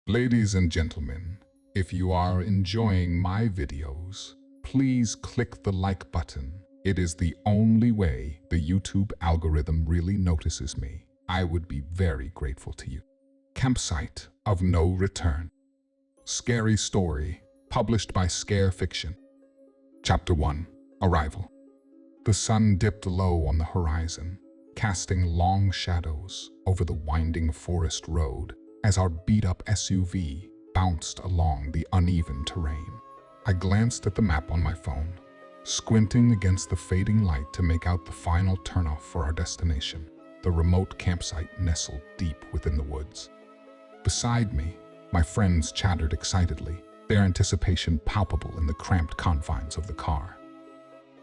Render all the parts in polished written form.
Ladies and gentlemen, if you are enjoying my videos, please click the like button. It is the only way the YouTube algorithm really notices me. I would be very grateful to you. Campsite of No Return. Scary story, published by Scare Fiction. Chapter 1. Arrival. The sun dipped low on the horizon, casting long shadows over the winding forest road as our beat-up SUV bounced along the uneven terrain. I glanced at the map on my phone, squinting against the fading light to make out the final turnoff for our destination, the remote campsite nestled deep within the woods. Beside me, my friends chattered excitedly, their anticipation palpable in the cramped confines of the car.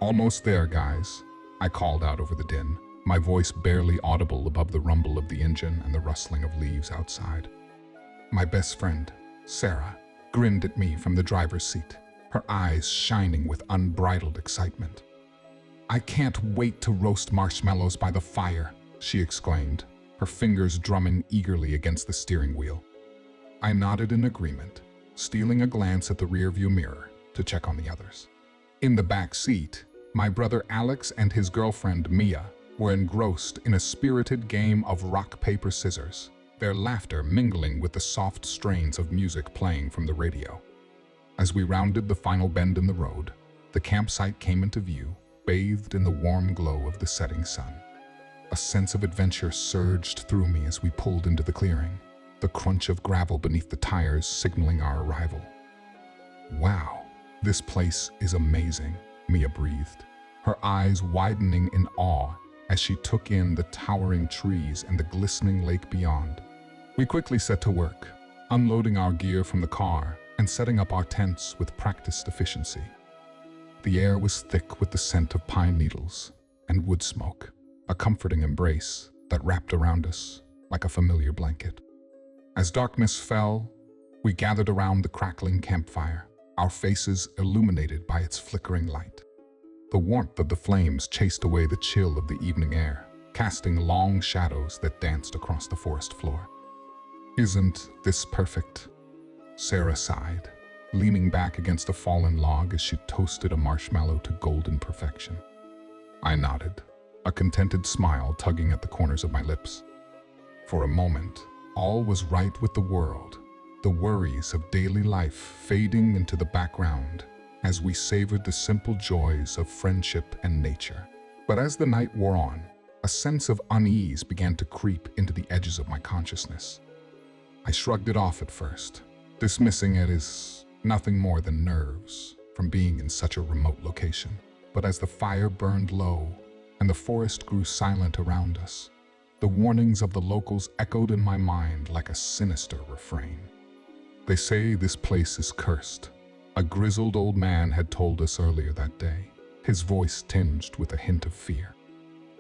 "Almost there, guys," I called out over the din, my voice barely audible above the rumble of the engine and the rustling of leaves outside. My best friend, Sarah, grinned at me from the driver's seat, her eyes shining with unbridled excitement. "I can't wait to roast marshmallows by the fire," she exclaimed, her fingers drumming eagerly against the steering wheel. I nodded in agreement, stealing a glance at the rearview mirror to check on the others. In the back seat, my brother Alex and his girlfriend Mia were engrossed in a spirited game of rock, paper, scissors, their laughter mingling with the soft strains of music playing from the radio. As we rounded the final bend in the road, the campsite came into view, bathed in the warm glow of the setting sun. A sense of adventure surged through me as we pulled into the clearing, the crunch of gravel beneath the tires signaling our arrival. "Wow, this place is amazing," Mia breathed, her eyes widening in awe as she took in the towering trees and the glistening lake beyond. We quickly set to work, unloading our gear from the car and setting up our tents with practiced efficiency. The air was thick with the scent of pine needles and wood smoke, a comforting embrace that wrapped around us like a familiar blanket. As darkness fell, we gathered around the crackling campfire, our faces illuminated by its flickering light. The warmth of the flames chased away the chill of the evening air, casting long shadows that danced across the forest floor. "Isn't this perfect?" Sarah sighed, leaning back against a fallen log as she toasted a marshmallow to golden perfection. I nodded, a contented smile tugging at the corners of my lips. For a moment, all was right with the world, the worries of daily life fading into the background as we savored the simple joys of friendship and nature. But as the night wore on, a sense of unease began to creep into the edges of my consciousness. I shrugged it off at first, dismissing it as nothing more than nerves from being in such a remote location. But as the fire burned low and the forest grew silent around us, the warnings of the locals echoed in my mind like a sinister refrain. "They say this place is cursed," a grizzled old man had told us earlier that day, his voice tinged with a hint of fear.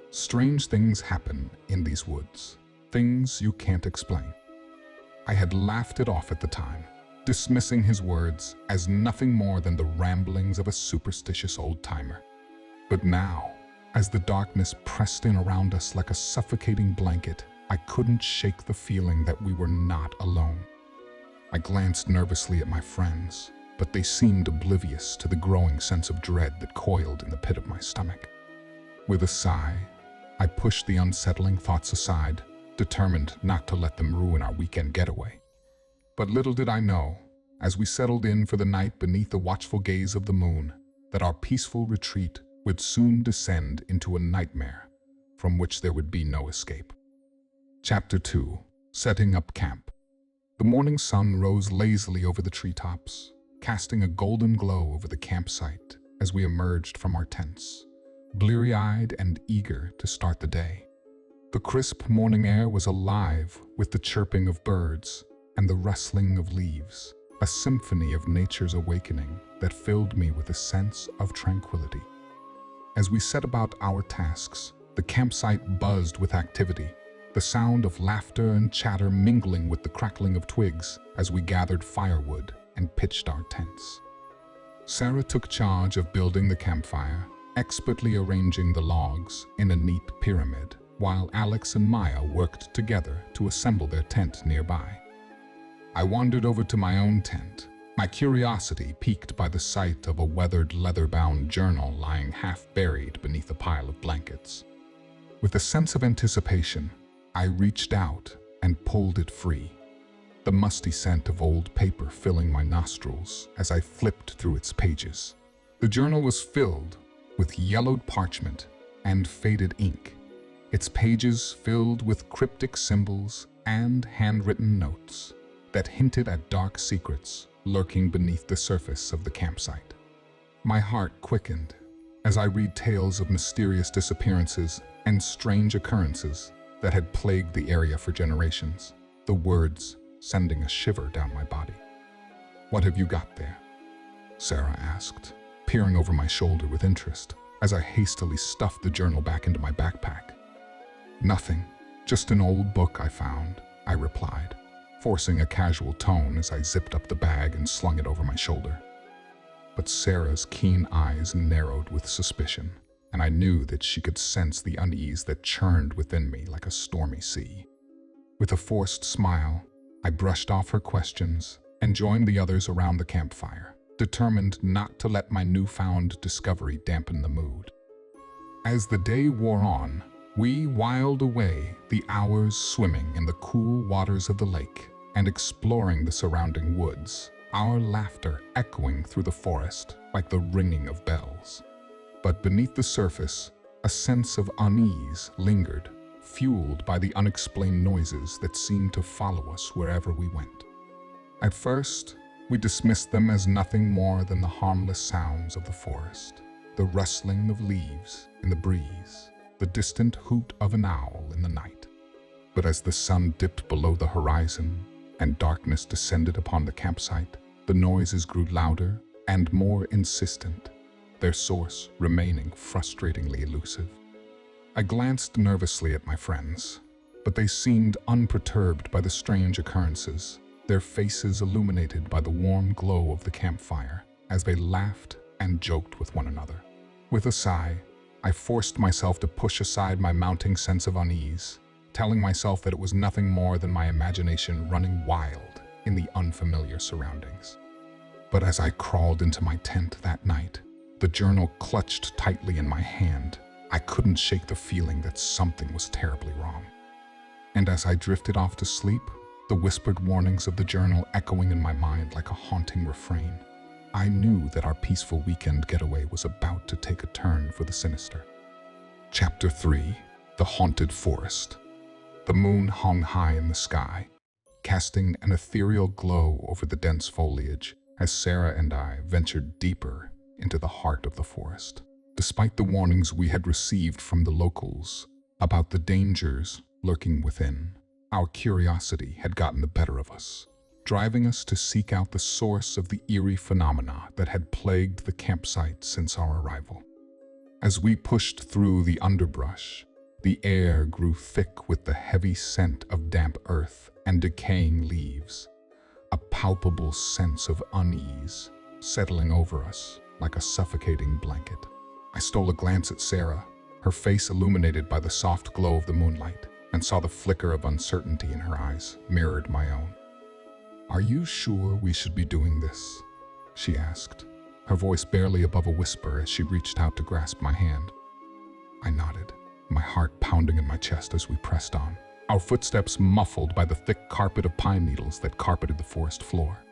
"Strange things happen in these woods, things you can't explain." I had laughed it off at the time, dismissing his words as nothing more than the ramblings of a superstitious old-timer. But now, as the darkness pressed in around us like a suffocating blanket, I couldn't shake the feeling that we were not alone. I glanced nervously at my friends, but they seemed oblivious to the growing sense of dread that coiled in the pit of my stomach. With a sigh, I pushed the unsettling thoughts aside, determined not to let them ruin our weekend getaway. But little did I know, as we settled in for the night beneath the watchful gaze of the moon, that our peaceful retreat would soon descend into a nightmare from which there would be no escape. Chapter 2. Setting up camp. The morning sun rose lazily over the treetops, casting a golden glow over the campsite as we emerged from our tents, bleary-eyed and eager to start the day. The crisp morning air was alive with the chirping of birds and the rustling of leaves, a symphony of nature's awakening that filled me with a sense of tranquility. As we set about our tasks, the campsite buzzed with activity, the sound of laughter and chatter mingling with the crackling of twigs as we gathered firewood and pitched our tents. Sarah took charge of building the campfire, expertly arranging the logs in a neat pyramid, while Alex and Maya worked together to assemble their tent nearby. I wandered over to my own tent, my curiosity piqued by the sight of a weathered leather-bound journal lying half-buried beneath a pile of blankets. With a sense of anticipation, I reached out and pulled it free, the musty scent of old paper filling my nostrils as I flipped through its pages. The journal was filled with yellowed parchment and faded ink, its pages filled with cryptic symbols and handwritten notes that hinted at dark secrets lurking beneath the surface of the campsite. My heart quickened as I read tales of mysterious disappearances and strange occurrences that had plagued the area for generations, the words sending a shiver down my body. "What have you got there?" Sarah asked, peering over my shoulder with interest as I hastily stuffed the journal back into my backpack. "Nothing, just an old book I found," I replied, forcing a casual tone as I zipped up the bag and slung it over my shoulder. But Sarah's keen eyes narrowed with suspicion, and I knew that she could sense the unease that churned within me like a stormy sea. With a forced smile, I brushed off her questions and joined the others around the campfire, determined not to let my newfound discovery dampen the mood. As the day wore on, we whiled away the hours swimming in the cool waters of the lake and exploring the surrounding woods, our laughter echoing through the forest like the ringing of bells. But beneath the surface, a sense of unease lingered, fueled by the unexplained noises that seemed to follow us wherever we went. At first, we dismissed them as nothing more than the harmless sounds of the forest, the rustling of leaves in the breeze, the distant hoot of an owl in the night. But as the sun dipped below the horizon and darkness descended upon the campsite, the noises grew louder and more insistent, their source remaining frustratingly elusive. I glanced nervously at my friends, but they seemed unperturbed by the strange occurrences, their faces illuminated by the warm glow of the campfire as they laughed and joked with one another. With a sigh, I forced myself to push aside my mounting sense of unease, telling myself that it was nothing more than my imagination running wild in the unfamiliar surroundings. But as I crawled into my tent that night, the journal clutched tightly in my hand, I couldn't shake the feeling that something was terribly wrong. And as I drifted off to sleep, the whispered warnings of the journal echoing in my mind like a haunting refrain, I knew that our peaceful weekend getaway was about to take a turn for the sinister. Chapter 3: The Haunted Forest. The moon hung high in the sky, casting an ethereal glow over the dense foliage as Sarah and I ventured deeper into the heart of the forest. Despite the warnings we had received from the locals about the dangers lurking within, our curiosity had gotten the better of us, driving us to seek out the source of the eerie phenomena that had plagued the campsite since our arrival. As we pushed through the underbrush, the air grew thick with the heavy scent of damp earth and decaying leaves, a palpable sense of unease settling over us like a suffocating blanket. I stole a glance at Sarah, her face illuminated by the soft glow of the moonlight, and saw the flicker of uncertainty in her eyes mirrored my own. "Are you sure we should be doing this?" she asked, her voice barely above a whisper as she reached out to grasp my hand. I nodded, my heart pounding in my chest as we pressed on, our footsteps muffled by the thick carpet of pine needles that carpeted the forest floor.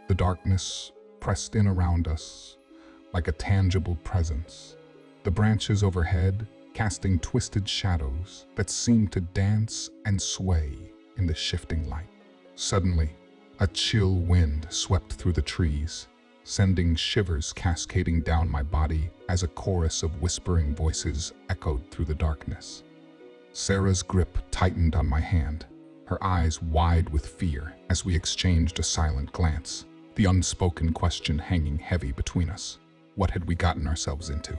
The darkness pressed in around us like a tangible presence, the branches overhead casting twisted shadows that seemed to dance and sway in the shifting light. Suddenly, a chill wind swept through the trees, sending shivers cascading down my body as a chorus of whispering voices echoed through the darkness. Sarah's grip tightened on my hand, her eyes wide with fear as we exchanged a silent glance, the unspoken question hanging heavy between us. What had we gotten ourselves into?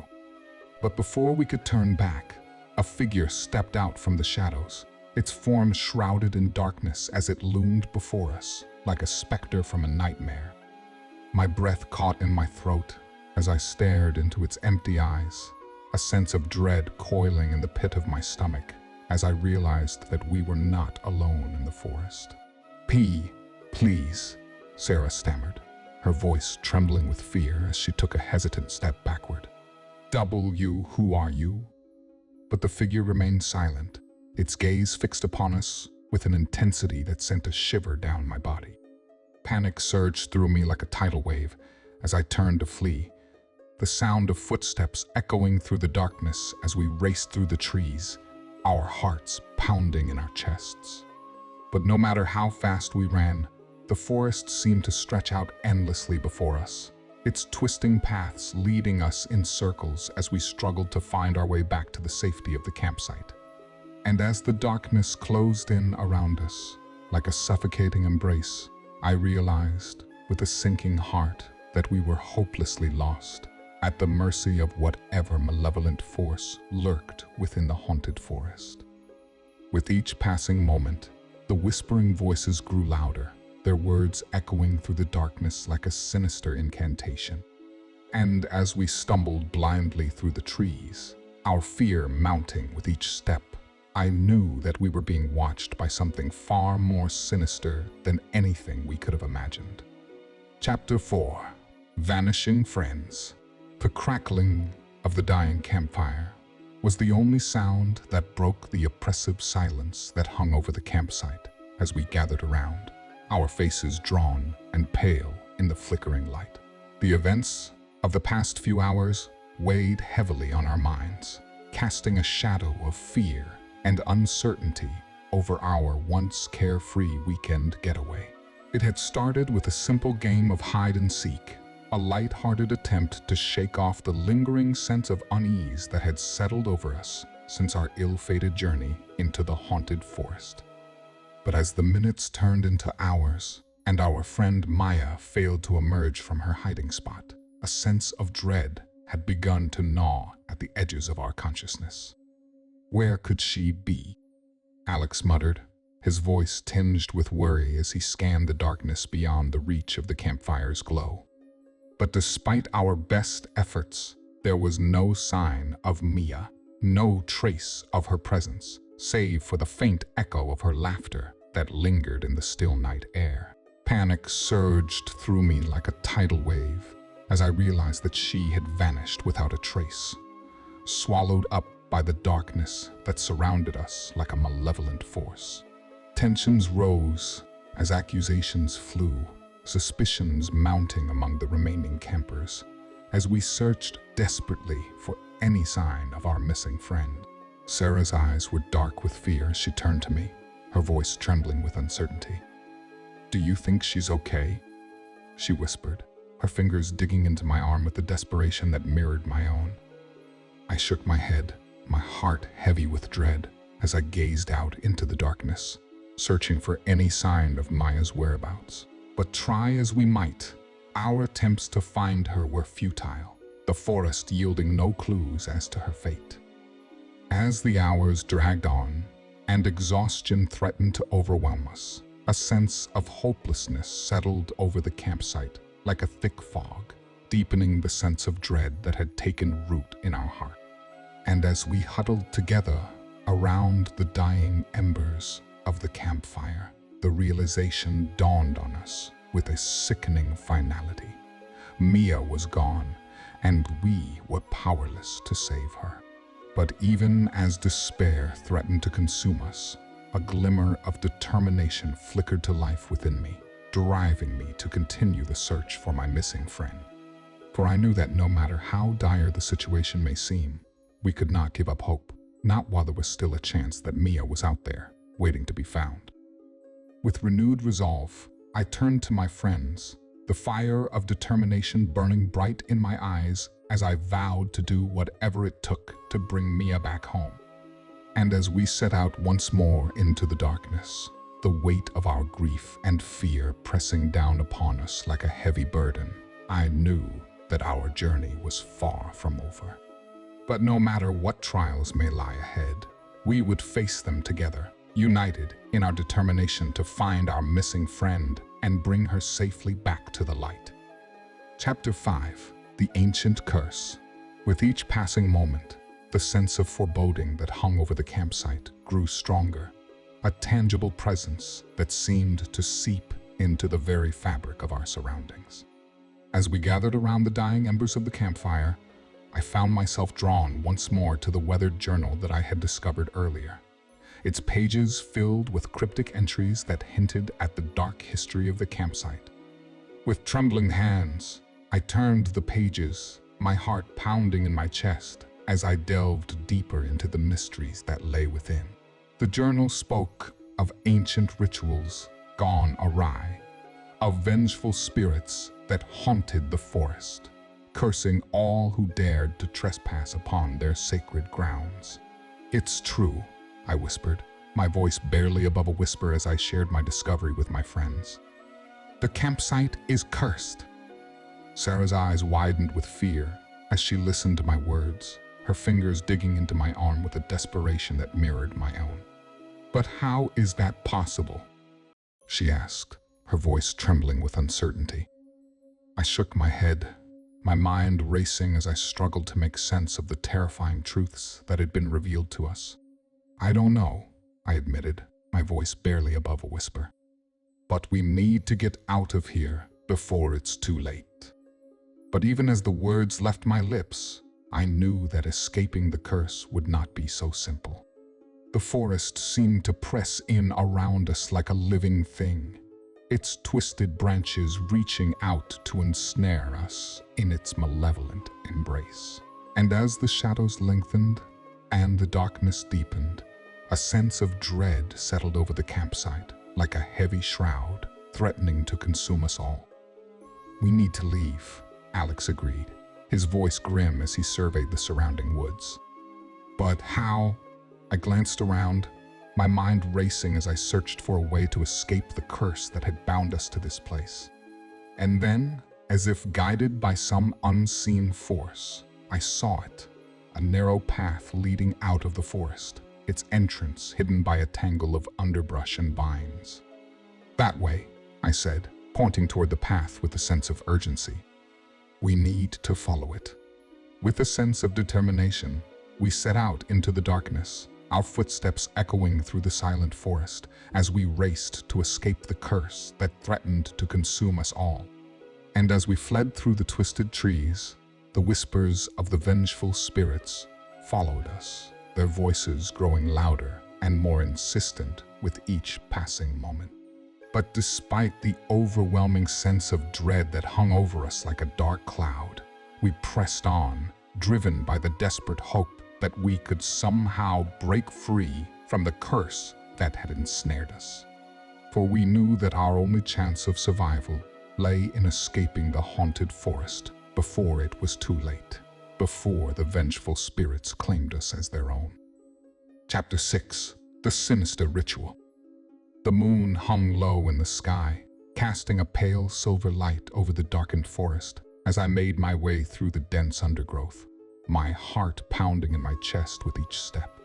But before we could turn back, a figure stepped out from the shadows, its form shrouded in darkness as it loomed before us, like a specter from a nightmare. My breath caught in my throat as I stared into its empty eyes, a sense of dread coiling in the pit of my stomach as I realized that we were not alone in the forest. "P," "Please," Sarah stammered, her voice trembling with fear as she took a hesitant step backward. Who are you?" But the figure remained silent, its gaze fixed upon us with an intensity that sent a shiver down my body. Panic surged through me like a tidal wave as I turned to flee, the sound of footsteps echoing through the darkness as we raced through the trees, our hearts pounding in our chests. But no matter how fast we ran, the forest seemed to stretch out endlessly before us, its twisting paths leading us in circles as we struggled to find our way back to the safety of the campsite. And as the darkness closed in around us, like a suffocating embrace, I realized, with a sinking heart, that we were hopelessly lost, at the mercy of whatever malevolent force lurked within the haunted forest. With each passing moment, the whispering voices grew louder, their words echoing through the darkness like a sinister incantation. And as we stumbled blindly through the trees, our fear mounting with each step, I knew that we were being watched by something far more sinister than anything we could have imagined. Chapter 4. Vanishing Friends. The crackling of the dying campfire was the only sound that broke the oppressive silence that hung over the campsite as we gathered around, our faces drawn and pale in the flickering light. The events of the past few hours weighed heavily on our minds, casting a shadow of fear and uncertainty over our once carefree weekend getaway. It had started with a simple game of hide and seek, a light-hearted attempt to shake off the lingering sense of unease that had settled over us since our ill-fated journey into the haunted forest. But as the minutes turned into hours and our friend Maya failed to emerge from her hiding spot, a sense of dread had begun to gnaw at the edges of our consciousness. Where could she be? Alex muttered, his voice tinged with worry as he scanned the darkness beyond the reach of the campfire's glow. But despite our best efforts, there was no sign of Mia, no trace of her presence, save for the faint echo of her laughter that lingered in the still night air. Panic surged through me like a tidal wave as I realized that she had vanished without a trace, swallowed up by the darkness that surrounded us like a malevolent force. Tensions rose as accusations flew, suspicions mounting among the remaining campers, as we searched desperately for any sign of our missing friend. Sarah's eyes were dark with fear as she turned to me, her voice trembling with uncertainty. "Do you think she's okay?" she whispered, her fingers digging into my arm with the desperation that mirrored my own. I shook my head, my heart heavy with dread, as I gazed out into the darkness, searching for any sign of Maya's whereabouts. But try as we might, our attempts to find her were futile, the forest yielding no clues as to her fate. As the hours dragged on, and exhaustion threatened to overwhelm us, a sense of hopelessness settled over the campsite like a thick fog, deepening the sense of dread that had taken root in our heart. And as we huddled together around the dying embers of the campfire, the realization dawned on us with a sickening finality. Mia was gone, and we were powerless to save her. But even as despair threatened to consume us, a glimmer of determination flickered to life within me, driving me to continue the search for my missing friend. For I knew that no matter how dire the situation may seem, we could not give up hope, not while there was still a chance that Mia was out there, waiting to be found. With renewed resolve, I turned to my friends, the fire of determination burning bright in my eyes as I vowed to do whatever it took to bring Mia back home. And as we set out once more into the darkness, the weight of our grief and fear pressing down upon us like a heavy burden, I knew that our journey was far from over. But no matter what trials may lie ahead, we would face them together, united in our determination to find our missing friend and bring her safely back to the light. Chapter 5. The Ancient Curse. With each passing moment, the sense of foreboding that hung over the campsite grew stronger, a tangible presence that seemed to seep into the very fabric of our surroundings. As we gathered around the dying embers of the campfire, I found myself drawn once more to the weathered journal that I had discovered earlier, its pages filled with cryptic entries that hinted at the dark history of the campsite. With trembling hands, I turned the pages, my heart pounding in my chest as I delved deeper into the mysteries that lay within. The journal spoke of ancient rituals gone awry, of vengeful spirits that haunted the forest, cursing all who dared to trespass upon their sacred grounds. "It's true," I whispered, my voice barely above a whisper as I shared my discovery with my friends. "The campsite is cursed." Sarah's eyes widened with fear as she listened to my words, her fingers digging into my arm with a desperation that mirrored my own. "But how is that possible?" she asked, her voice trembling with uncertainty. I shook my head, my mind racing as I struggled to make sense of the terrifying truths that had been revealed to us. "I don't know," I admitted, my voice barely above a whisper. "But we need to get out of here before it's too late." But even as the words left my lips, I knew that escaping the curse would not be so simple. The forest seemed to press in around us like a living thing, its twisted branches reaching out to ensnare us in its malevolent embrace. And as the shadows lengthened and the darkness deepened, a sense of dread settled over the campsite like a heavy shroud, threatening to consume us all. "We need to leave," Alex agreed, his voice grim as he surveyed the surrounding woods. "But how?" I glanced around, my mind racing as I searched for a way to escape the curse that had bound us to this place. And then, as if guided by some unseen force, I saw it, a narrow path leading out of the forest, its entrance hidden by a tangle of underbrush and vines. "That way," I said, pointing toward the path with a sense of urgency. "We need to follow it." With a sense of determination, we set out into the darkness, our footsteps echoing through the silent forest as we raced to escape the curse that threatened to consume us all. And as we fled through the twisted trees, the whispers of the vengeful spirits followed us, their voices growing louder and more insistent with each passing moment. But despite the overwhelming sense of dread that hung over us like a dark cloud, we pressed on, driven by the desperate hope that we could somehow break free from the curse that had ensnared us. For we knew that our only chance of survival lay in escaping the haunted forest before it was too late, before the vengeful spirits claimed us as their own. Chapter 6: The Sinister Ritual. The moon hung low in the sky, casting a pale silver light over the darkened forest as I made my way through the dense undergrowth, my heart pounding in my chest with each step.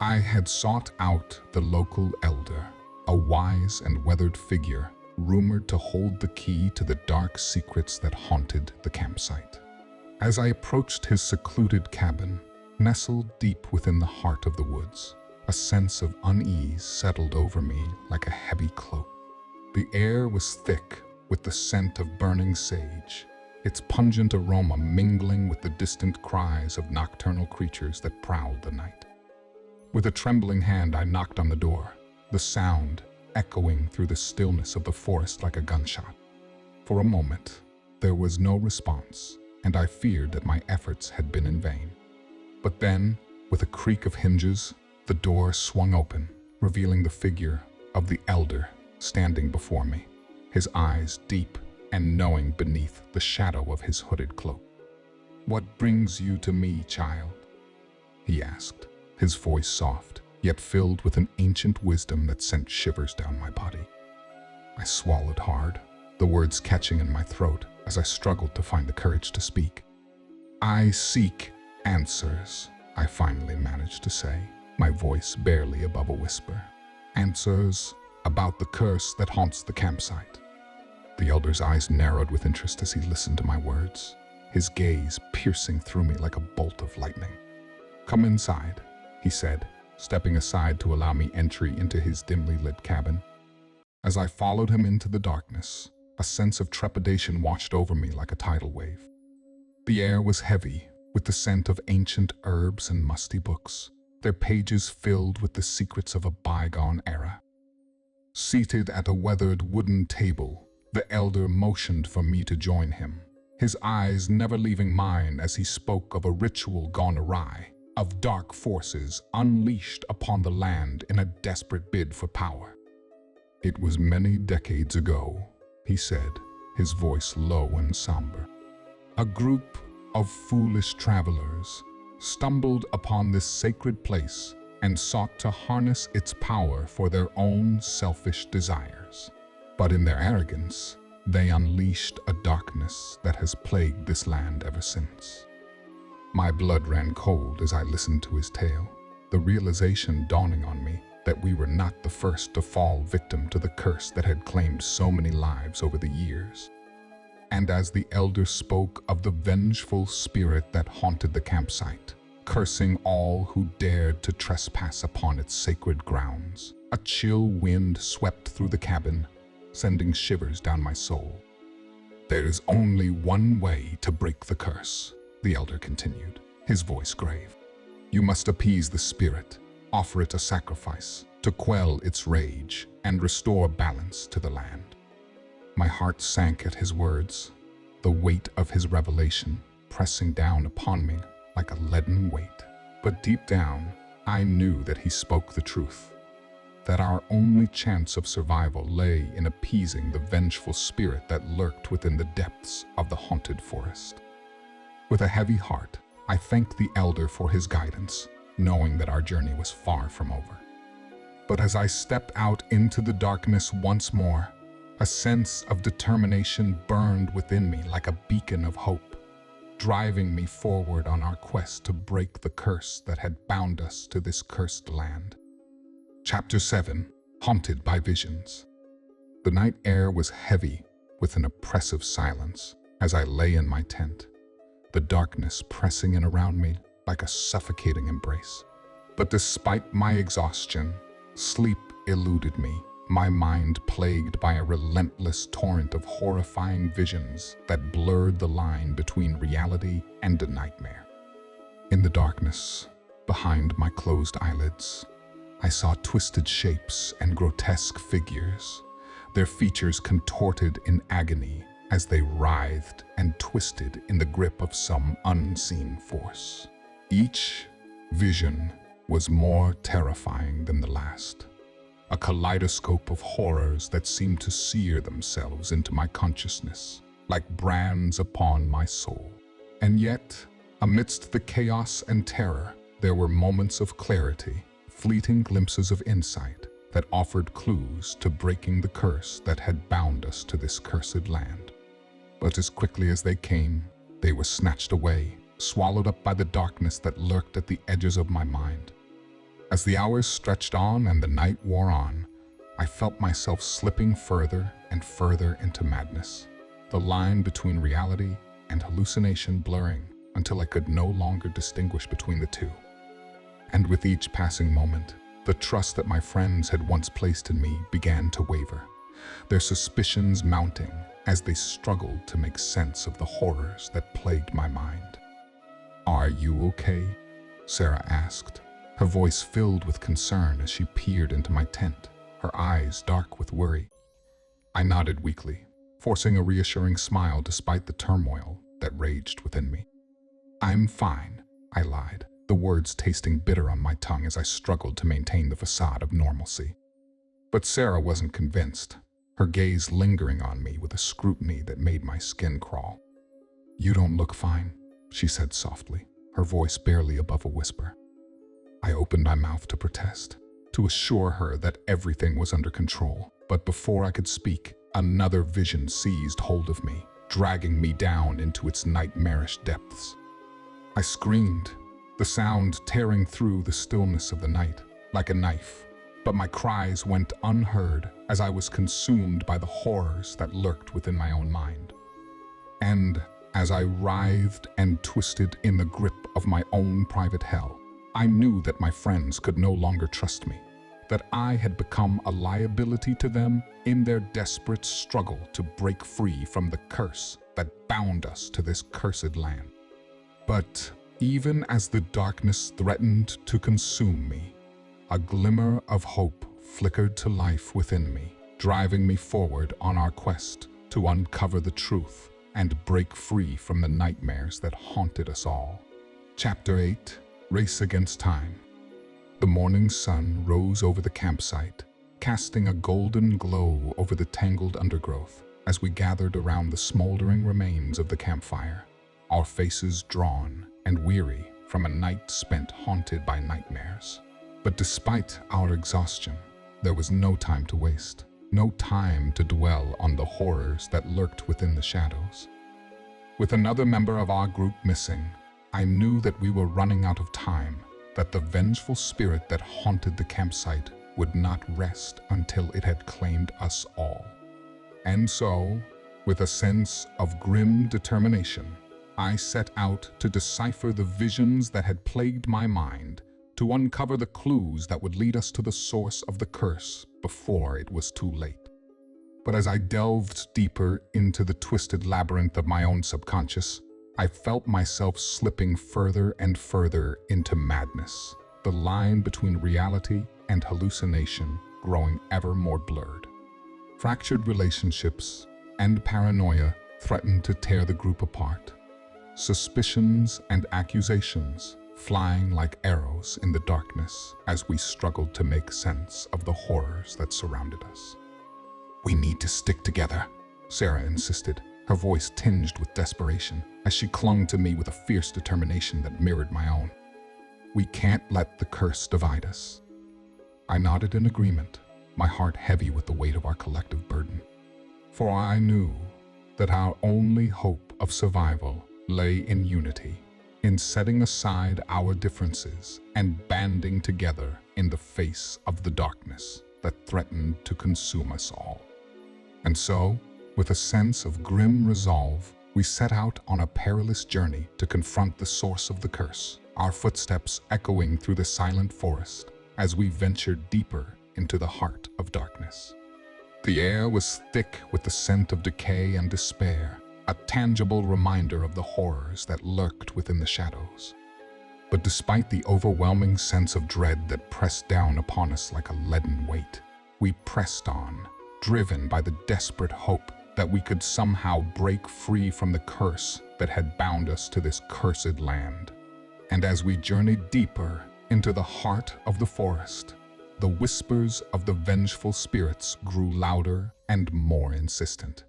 I had sought out the local elder, a wise and weathered figure rumored to hold the key to the dark secrets that haunted the campsite. As I approached his secluded cabin, nestled deep within the heart of the woods, a sense of unease settled over me like a heavy cloak. The air was thick with the scent of burning sage, its pungent aroma mingling with the distant cries of nocturnal creatures that prowled the night. With a trembling hand, I knocked on the door, the sound echoing through the stillness of the forest like a gunshot. For a moment, there was no response, and I feared that my efforts had been in vain. But then, with a creak of hinges, the door swung open, revealing the figure of the elder standing before me, his eyes deep and knowing beneath the shadow of his hooded cloak. "What brings you to me, child?" he asked, his voice soft, yet filled with an ancient wisdom that sent shivers down my body. I swallowed hard, the words catching in my throat as I struggled to find the courage to speak. "I seek answers," I finally managed to say, my voice barely above a whisper. "Answers about the curse that haunts the campsite." The elder's eyes narrowed with interest as he listened to my words, his gaze piercing through me like a bolt of lightning. "Come inside," he said, stepping aside to allow me entry into his dimly lit cabin. As I followed him into the darkness, a sense of trepidation washed over me like a tidal wave. The air was heavy with the scent of ancient herbs and musty books, their pages filled with the secrets of a bygone era. Seated at a weathered wooden table, the elder motioned for me to join him, his eyes never leaving mine as he spoke of a ritual gone awry, of dark forces unleashed upon the land in a desperate bid for power. "It was many decades ago," he said, his voice low and somber. "A group of foolish travelers stumbled upon this sacred place and sought to harness its power for their own selfish desires. But in their arrogance, they unleashed a darkness that has plagued this land ever since." My blood ran cold as I listened to his tale, the realization dawning on me that we were not the first to fall victim to the curse that had claimed so many lives over the years. And as the elder spoke of the vengeful spirit that haunted the campsite, cursing all who dared to trespass upon its sacred grounds, a chill wind swept through the cabin, sending shivers down my soul. "There is only one way to break the curse," the elder continued, his voice grave. "You must appease the spirit, offer it a sacrifice to quell its rage and restore balance to the land." My heart sank at his words, the weight of his revelation pressing down upon me like a leaden weight. But deep down, I knew that he spoke the truth, that our only chance of survival lay in appeasing the vengeful spirit that lurked within the depths of the haunted forest. With a heavy heart, I thanked the elder for his guidance, knowing that our journey was far from over. But as I stepped out into the darkness once more, a sense of determination burned within me like a beacon of hope, driving me forward on our quest to break the curse that had bound us to this cursed land. Chapter 7: Haunted by Visions. The night air was heavy with an oppressive silence as I lay in my tent, the darkness pressing in around me like a suffocating embrace. But despite my exhaustion, sleep eluded me, my mind plagued by a relentless torrent of horrifying visions that blurred the line between reality and a nightmare. In the darkness, behind my closed eyelids, I saw twisted shapes and grotesque figures, their features contorted in agony as they writhed and twisted in the grip of some unseen force. Each vision was more terrifying than the last, a kaleidoscope of horrors that seemed to sear themselves into my consciousness, like brands upon my soul. And yet, amidst the chaos and terror, there were moments of clarity, fleeting glimpses of insight that offered clues to breaking the curse that had bound us to this cursed land. But as quickly as they came, they were snatched away, swallowed up by the darkness that lurked at the edges of my mind. As the hours stretched on and the night wore on, I felt myself slipping further and further into madness, the line between reality and hallucination blurring until I could no longer distinguish between the two. And with each passing moment, the trust that my friends had once placed in me began to waver, their suspicions mounting as they struggled to make sense of the horrors that plagued my mind. "Are you okay?" Sarah asked, her voice filled with concern as she peered into my tent, her eyes dark with worry. I nodded weakly, forcing a reassuring smile despite the turmoil that raged within me. "I'm fine," I lied, the words tasting bitter on my tongue as I struggled to maintain the facade of normalcy. But Sarah wasn't convinced, her gaze lingering on me with a scrutiny that made my skin crawl. "You don't look fine," she said softly, her voice barely above a whisper. I opened my mouth to protest, to assure her that everything was under control, but before I could speak, another vision seized hold of me, dragging me down into its nightmarish depths. I screamed, the sound tearing through the stillness of the night like a knife, but my cries went unheard as I was consumed by the horrors that lurked within my own mind. And as I writhed and twisted in the grip of my own private hell, I knew that my friends could no longer trust me. that I had become a liability to them in their desperate struggle to break free from the curse that bound us to this cursed land. But even as the darkness threatened to consume me, a glimmer of hope flickered to life within me, driving me forward on our quest to uncover the truth and break free from the nightmares that haunted us all. Chapter 8: Race Against Time. The morning sun rose over the campsite, casting a golden glow over the tangled undergrowth as we gathered around the smoldering remains of the campfire, our faces drawn and weary from a night spent haunted by nightmares. But despite our exhaustion, there was no time to waste, no time to dwell on the horrors that lurked within the shadows. With another member of our group missing, I knew that we were running out of time, that the vengeful spirit that haunted the campsite would not rest until it had claimed us all. And so, with a sense of grim determination, I set out to decipher the visions that had plagued my mind, to uncover the clues that would lead us to the source of the curse before it was too late. But as I delved deeper into the twisted labyrinth of my own subconscious, I felt myself slipping further and further into madness, the line between reality and hallucination growing ever more blurred. Fractured relationships and paranoia threatened to tear the group apart. Suspicions and accusations flying like arrows in the darkness as we struggled to make sense of the horrors that surrounded us. "We need to stick together," Sarah insisted, her voice tinged with desperation as she clung to me with a fierce determination that mirrored my own. "We can't let the curse divide us." I nodded in agreement, my heart heavy with the weight of our collective burden. For I knew that our only hope of survival lay in unity, in setting aside our differences and banding together in the face of the darkness that threatened to consume us all. And so, with a sense of grim resolve, we set out on a perilous journey to confront the source of the curse, our footsteps echoing through the silent forest as we ventured deeper into the heart of darkness. The air was thick with the scent of decay and despair, a tangible reminder of the horrors that lurked within the shadows. But despite the overwhelming sense of dread that pressed down upon us like a leaden weight, we pressed on, driven by the desperate hope that we could somehow break free from the curse that had bound us to this cursed land. And as we journeyed deeper into the heart of the forest, the whispers of the vengeful spirits grew louder and more insistent,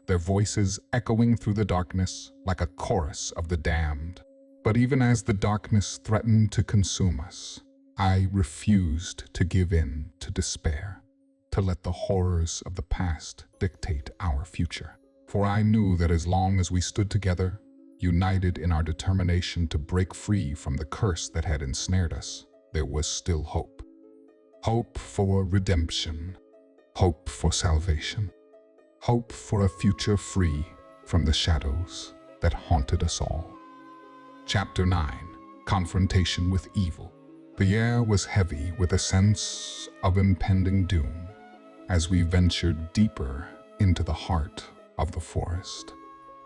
their voices echoing through the darkness like a chorus of the damned. But even as the darkness threatened to consume us, I refused to give in to despair, to let the horrors of the past dictate our future. For I knew that as long as we stood together, united in our determination to break free from the curse that had ensnared us, there was still hope. Hope for redemption, hope for salvation, hope for a future free from the shadows that haunted us all. Chapter 9: Confrontation with Evil. The air was heavy with a sense of impending doom as we ventured deeper into the heart of the forest,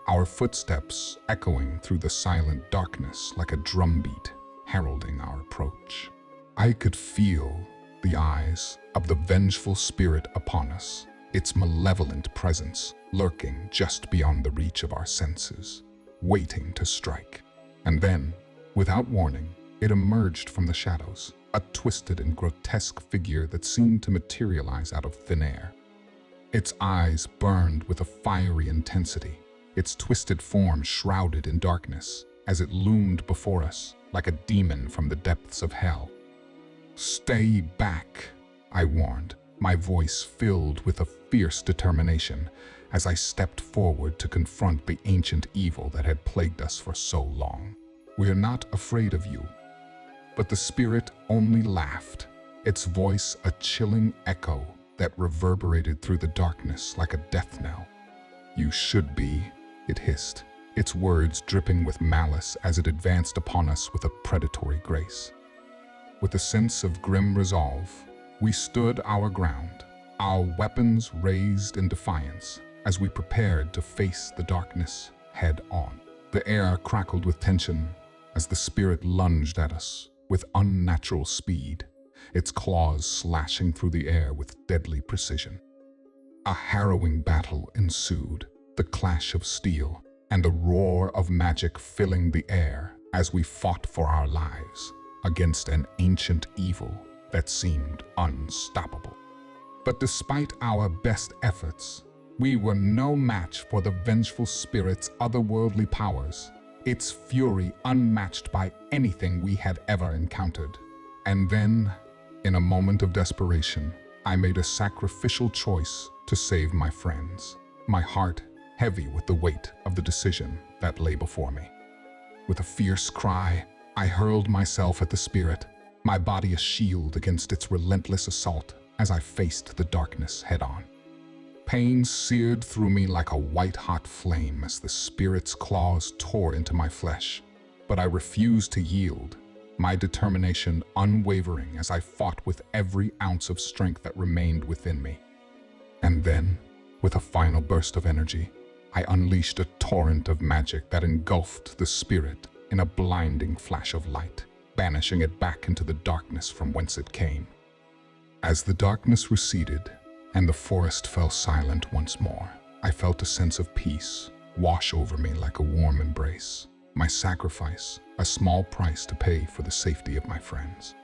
our footsteps echoing through the silent darkness like a drumbeat heralding our approach. I could feel the eyes of the vengeful spirit upon us, its malevolent presence lurking just beyond the reach of our senses, waiting to strike. And then, without warning, it emerged from the shadows, a twisted and grotesque figure that seemed to materialize out of thin air. Its eyes burned with a fiery intensity, its twisted form shrouded in darkness as it loomed before us like a demon from the depths of hell. "Stay back," I warned, my voice filled with a fierce determination as I stepped forward to confront the ancient evil that had plagued us for so long. "We are not afraid of you." But the spirit only laughed, its voice a chilling echo that reverberated through the darkness like a death knell. "You should be," it hissed, its words dripping with malice as it advanced upon us with a predatory grace. With a sense of grim resolve, We stood our ground, our weapons raised in defiance, as we prepared to face the darkness head on. The air crackled with tension as the spirit lunged at us with unnatural speed, its claws slashing through the air with deadly precision. A harrowing battle ensued, the clash of steel and a roar of magic filling the air as we fought for our lives against an ancient evil that seemed unstoppable. But despite our best efforts, we were no match for the vengeful spirit's otherworldly powers, its fury unmatched by anything we had ever encountered. And then, in a moment of desperation, I made a sacrificial choice to save my friends, my heart heavy with the weight of the decision that lay before me. With a fierce cry, I hurled myself at the spirit, my body a shield against its relentless assault as I faced the darkness head-on. Pain seared through me like a white-hot flame as the spirit's claws tore into my flesh, but I refused to yield, my determination unwavering as I fought with every ounce of strength that remained within me. And then, with a final burst of energy, I unleashed a torrent of magic that engulfed the spirit in a blinding flash of light, banishing it back into the darkness from whence it came. As the darkness receded and the forest fell silent once more, I felt a sense of peace wash over me like a warm embrace, my sacrifice a small price to pay for the safety of my friends.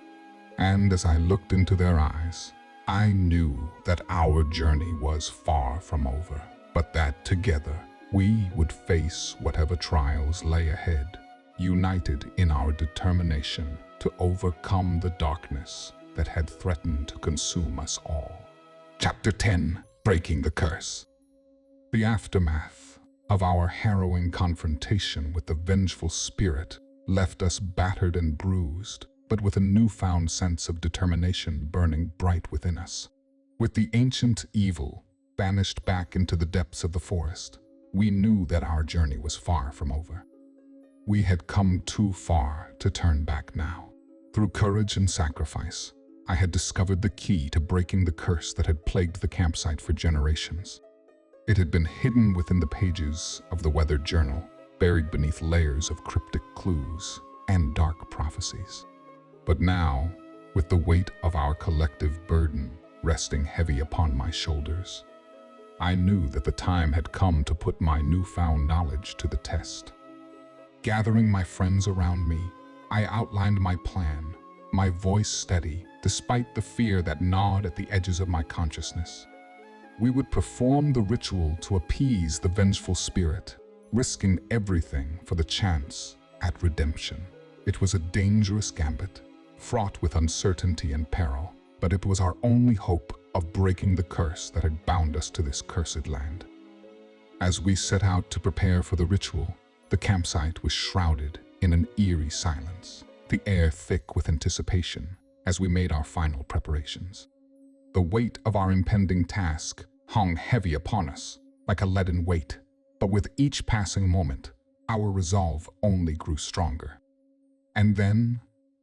And as I looked into their eyes, I knew that our journey was far from over, but that together we would face whatever trials lay ahead, united in our determination to overcome the darkness that had threatened to consume us all. Chapter 10: Breaking the Curse. The aftermath of our harrowing confrontation with the vengeful spirit left us battered and bruised, but with a newfound sense of determination burning bright within us. With the ancient evil banished back into the depths of the forest, we knew that our journey was far from over. We had come too far to turn back now. Through courage and sacrifice, I had discovered the key to breaking the curse that had plagued the campsite for generations. It had been hidden within the pages of the weathered journal, buried beneath layers of cryptic clues and dark prophecies. But now, with the weight of our collective burden resting heavy upon my shoulders, I knew that the time had come to put my newfound knowledge to the test. Gathering my friends around me, I outlined my plan, my voice steady, despite the fear that gnawed at the edges of my consciousness. We would perform the ritual to appease the vengeful spirit, risking everything for the chance at redemption. It was a dangerous gambit, fraught with uncertainty and peril, but it was our only hope of breaking the curse that had bound us to this cursed land. As we set out to prepare for the ritual, the campsite was shrouded in an eerie silence, the air thick with anticipation as we made our final preparations. The weight of our impending task hung heavy upon us, like a leaden weight, but with each passing moment, our resolve only grew stronger. And then,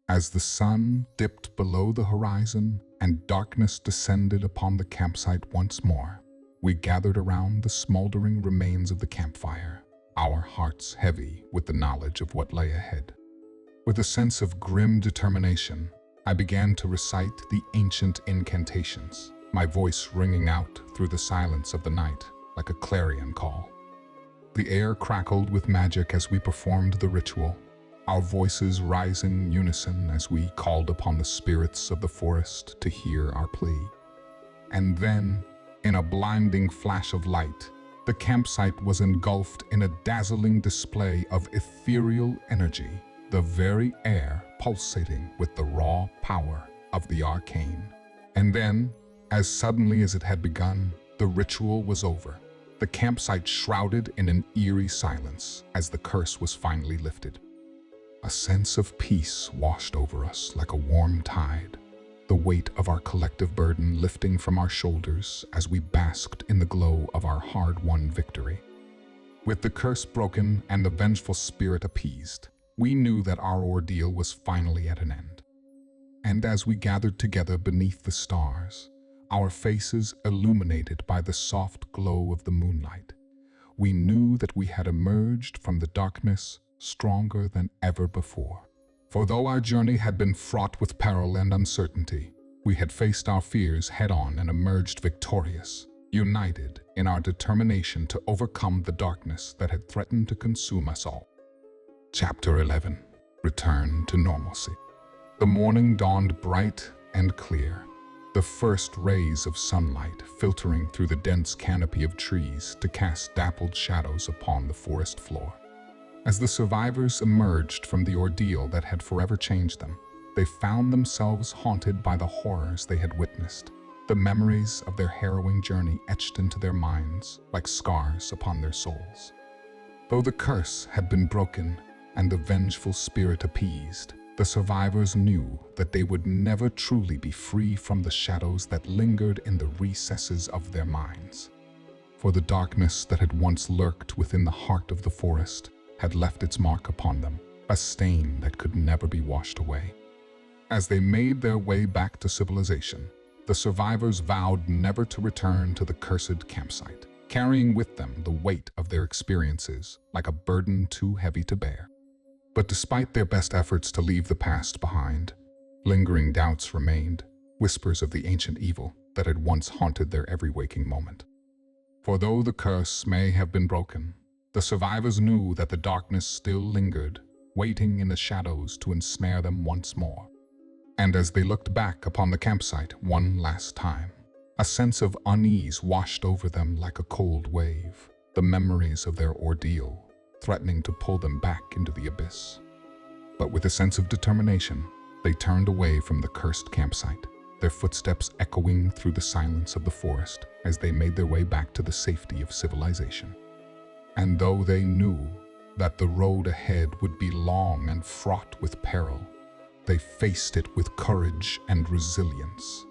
as the sun dipped below the horizon and darkness descended upon the campsite once more, we gathered around the smoldering remains of the campfire, our hearts heavy with the knowledge of what lay ahead. With a sense of grim determination, I began to recite the ancient incantations, my voice ringing out through the silence of the night like a clarion call. The air crackled with magic as we performed the ritual, our voices rising in unison as we called upon the spirits of the forest to hear our plea. And then, in a blinding flash of light, the campsite was engulfed in a dazzling display of ethereal energy, the very air pulsating with the raw power of the arcane. And then, as suddenly as it had begun, the ritual was over, the campsite shrouded in an eerie silence as the curse was finally lifted. A sense of peace washed over us like a warm tide, the weight of our collective burden lifting from our shoulders as we basked in the glow of our hard-won victory. With the curse broken and the vengeful spirit appeased, we knew that our ordeal was finally at an end. And as we gathered together beneath the stars, our faces illuminated by the soft glow of the moonlight, we knew that we had emerged from the darkness stronger than ever before. For though our journey had been fraught with peril and uncertainty, we had faced our fears head-on and emerged victorious, united in our determination to overcome the darkness that had threatened to consume us all. Chapter 11. Return to Normalcy. The morning dawned bright and clear, the first rays of sunlight filtering through the dense canopy of trees to cast dappled shadows upon the forest floor. As the survivors emerged from the ordeal that had forever changed them, they found themselves haunted by the horrors they had witnessed, the memories of their harrowing journey etched into their minds like scars upon their souls. Though the curse had been broken and the vengeful spirit appeased, the survivors knew that they would never truly be free from the shadows that lingered in the recesses of their minds. For the darkness that had once lurked within the heart of the forest had left its mark upon them, a stain that could never be washed away. As they made their way back to civilization, the survivors vowed never to return to the cursed campsite, carrying with them the weight of their experiences like a burden too heavy to bear. But despite their best efforts to leave the past behind, lingering doubts remained, whispers of the ancient evil that had once haunted their every waking moment. For though the curse may have been broken, the survivors knew that the darkness still lingered, waiting in the shadows to ensnare them once more. And as they looked back upon the campsite one last time, a sense of unease washed over them like a cold wave, the memories of their ordeal threatening to pull them back into the abyss. But with a sense of determination, they turned away from the cursed campsite, their footsteps echoing through the silence of the forest as they made their way back to the safety of civilization. And though they knew that the road ahead would be long and fraught with peril, they faced it with courage and resilience,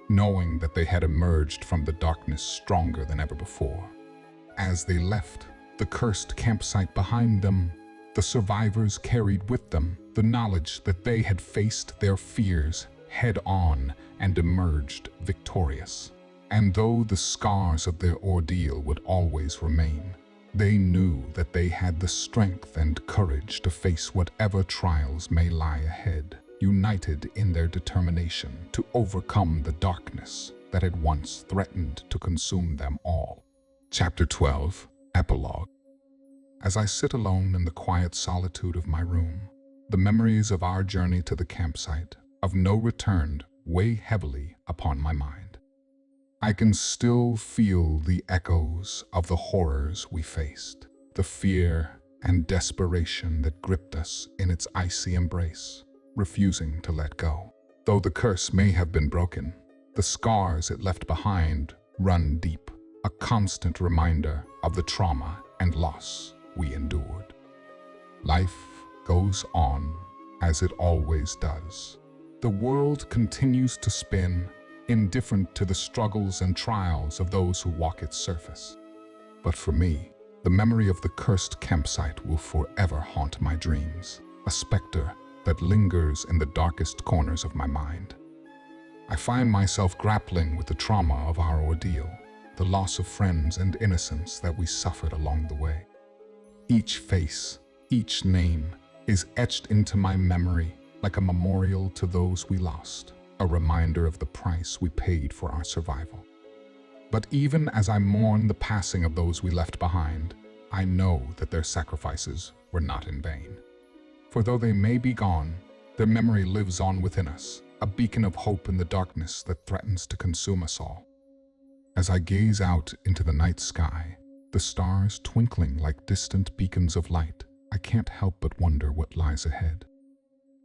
knowing that they had emerged from the darkness stronger than ever before. As they left the cursed campsite behind them, the survivors carried with them the knowledge that they had faced their fears head-on and emerged victorious. And though the scars of their ordeal would always remain, they knew that they had the strength and courage to face whatever trials may lie ahead, united in their determination to overcome the darkness that had once threatened to consume them all. Chapter 12. Epilogue. As I sit alone in the quiet solitude of my room, the memories of our journey to the campsite of no return weigh heavily upon my mind. I can still feel the echoes of the horrors we faced, the fear and desperation that gripped us in its icy embrace, refusing to let go. Though the curse may have been broken, the scars it left behind run deep, a constant reminder of the trauma and loss we endured. Life goes on as it always does. The world continues to spin, indifferent to the struggles and trials of those who walk its surface. But for me, the memory of the cursed campsite will forever haunt my dreams, a specter that lingers in the darkest corners of my mind. I find myself grappling with the trauma of our ordeal, the loss of friends and innocence that we suffered along the way. Each face, each name, is etched into my memory like a memorial to those we lost, a reminder of the price we paid for our survival. But even as I mourn the passing of those we left behind, I know that their sacrifices were not in vain. For though they may be gone, their memory lives on within us, a beacon of hope in the darkness that threatens to consume us all. As I gaze out into the night sky, the stars twinkling like distant beacons of light, I can't help but wonder what lies ahead.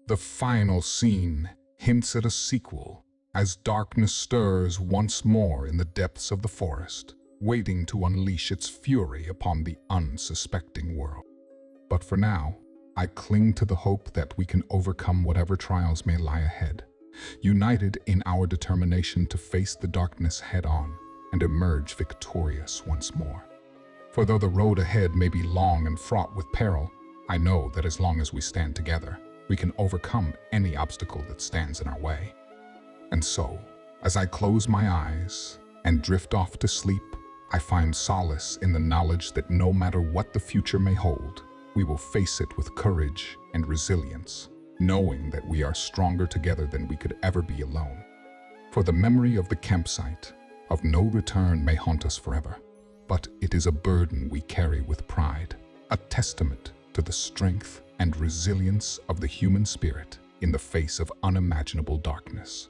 The final scene hints at a sequel, as darkness stirs once more in the depths of the forest, waiting to unleash its fury upon the unsuspecting world. But for now, I cling to the hope that we can overcome whatever trials may lie ahead, united in our determination to face the darkness head-on and emerge victorious once more. For though the road ahead may be long and fraught with peril, I know that as long as we stand together, we can overcome any obstacle that stands in our way. And so, as I close my eyes and drift off to sleep, I find solace in the knowledge that no matter what the future may hold, we will face it with courage and resilience, knowing that we are stronger together than we could ever be alone. For the memory of the campsite of no return may haunt us forever, but it is a burden we carry with pride, a testament to the strength and resilience of the human spirit in the face of unimaginable darkness.